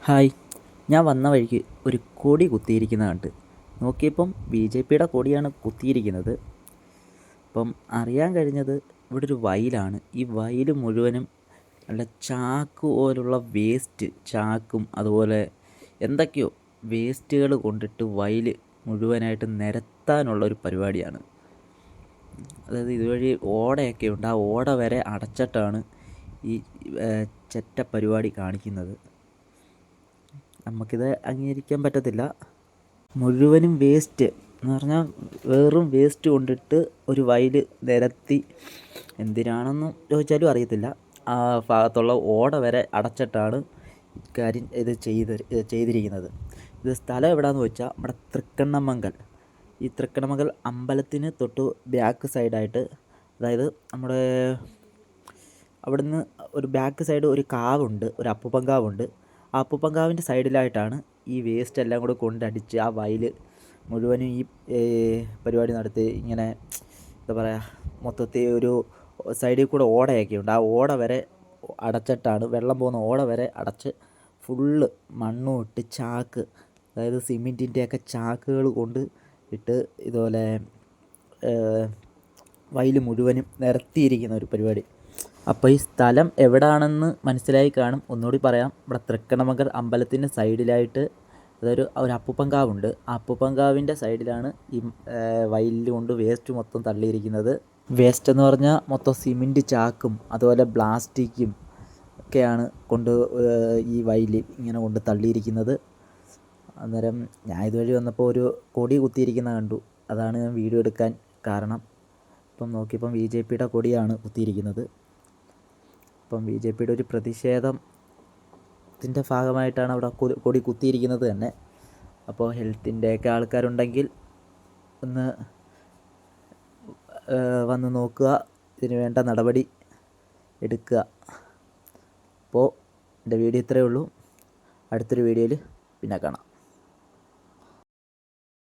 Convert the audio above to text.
Hi, ഞാൻ വന്ന വഴിക്ക് ഒരു കൊടി കുത്തിയിരിക്കുന്ന കണ്ട് നോക്കിയപ്പം BJPയുടെ കൊടിയാണ് കുത്തിയിരിക്കുന്നത്. അപ്പം അറിയാൻ കഴിഞ്ഞത് ഇവിടെ ഒരു വയലാണ്. ഈ വയൽ മുഴുവനും നല്ല ചാക്ക് പോലുള്ള വേസ്റ്റ്, ചാക്കും അതുപോലെ എന്തൊക്കെയോ വേസ്റ്റുകൾ കൊണ്ടിട്ട് വയൽ മുഴുവനായിട്ട് നിരത്താനുള്ള ഒരു പരിപാടിയാണ്. അതായത് ഇതുവഴി ഓടയൊക്കെ ഉണ്ട്, ആ ഓട വരെ അടച്ചിട്ടാണ് ഈ ചെറ്റ പരിപാടി കാണിക്കുന്നത്. നമുക്കിത് അംഗീകരിക്കാൻ പറ്റത്തില്ല. മുഴുവനും വേസ്റ്റ് എന്ന് പറഞ്ഞാൽ വെറും വേസ്റ്റ് കൊണ്ടിട്ട് ഒരു വയൽ നിരത്തി എന്തിനാണെന്ന് ചോദിച്ചാലും അറിയത്തില്ല. ആ ഭാഗത്തുള്ള ഓട വരെ അടച്ചിട്ടാണ് കാര്യം ഇത് ചെയ്തിരിക്കുന്നത്. ഇത് സ്ഥലം എവിടെയാണെന്ന് വെച്ചാൽ നമ്മുടെ തൃക്കണ്ണമംഗൽ. ഈ തൃക്കണ്ണമംഗൽ അമ്പലത്തിന് തൊട്ട് ബാക്ക് സൈഡായിട്ട്, അതായത് നമ്മുടെ അവിടുന്ന് ഒരു ബാക്ക് സൈഡ് ഒരു കാവുണ്ട്, ഒരു അപ്പൂപ്പൻ കാവുണ്ട്. ആ അപ്പൂപ്പൻ കാവിൻ്റെ സൈഡിലായിട്ടാണ് ഈ വേസ്റ്റ് എല്ലാം കൂടെ കൊണ്ടടിച്ച് ആ വയൽ മുഴുവനും ഈ പരിപാടി നടത്തി. ഇങ്ങനെ എന്താ പറയുക, മൊത്തത്തിൽ ഒരു സൈഡിൽ കൂടെ ഓടയൊക്കെ ഉണ്ട്, ആ ഓട വരെ അടച്ചിട്ടാണ്, വെള്ളം പോകുന്ന ഓട വരെ അടച്ച് ഫുള്ള് മണ്ണും ഇട്ട് ചാക്ക്, അതായത് സിമെൻറ്റിൻ്റെയൊക്കെ ചാക്കുകൾ കൊണ്ട് ഇട്ട് ഇതുപോലെ വയൽ മുഴുവനും നിരത്തിയിരിക്കുന്ന ഒരു പരിപാടി. അപ്പോൾ ഈ സ്ഥലം എവിടെയാണെന്ന് മനസ്സിലായി കാണും. ഒന്നുകൂടി പറയാം, ഇവിടെ തൃക്കണ്ണമംഗൽ അമ്പലത്തിൻ്റെ സൈഡിലായിട്ട് ഒരു അപ്പൂപ്പൻ കാവുണ്ട്. ആ അപ്പൂപ്പൻ കാവിൻ്റെ സൈഡിലാണ് ഈ വയലിൽ കൊണ്ട് വേസ്റ്റ് മൊത്തം തള്ളിയിരിക്കുന്നത്. വേസ്റ്റ് എന്ന് പറഞ്ഞാൽ മൊത്തം സിമെൻറ്റ് ചാക്കും അതുപോലെ പ്ലാസ്റ്റിക്കും ഒക്കെയാണ് കൊണ്ട് ഈ വയൽ ഇങ്ങനെ കൊണ്ട് തള്ളിയിരിക്കുന്നത്. അന്നേരം ഞാൻ ഇതുവഴി വന്നപ്പോൾ ഒരു കൊടി കുത്തിയിരിക്കുന്ന കണ്ടു. അതാണ് ഞാൻ വീഡിയോ എടുക്കാൻ കാരണം. ഇപ്പം നോക്കിയപ്പം BJPയുടെ കൊടിയാണ് കുത്തിയിരിക്കുന്നത്. ഇപ്പം BJPയുടെ ഒരു പ്രതിഷേധത്തിൻ്റെ ഭാഗമായിട്ടാണ് അവിടെ കൊടി കുത്തിയിരിക്കുന്നത് തന്നെ. അപ്പോൾ ഹെൽത്തിൻ്റെയൊക്കെ ആൾക്കാരുണ്ടെങ്കിൽ ഒന്ന് വന്ന് നോക്കുക, ഇതിന് വേണ്ട നടപടി എടുക്കുക. അപ്പോൾ എൻ്റെ വീഡിയോ ഇത്രയേ ഉള്ളൂ. അടുത്തൊരു വീഡിയോയിൽ പിന്നെ കാണാം.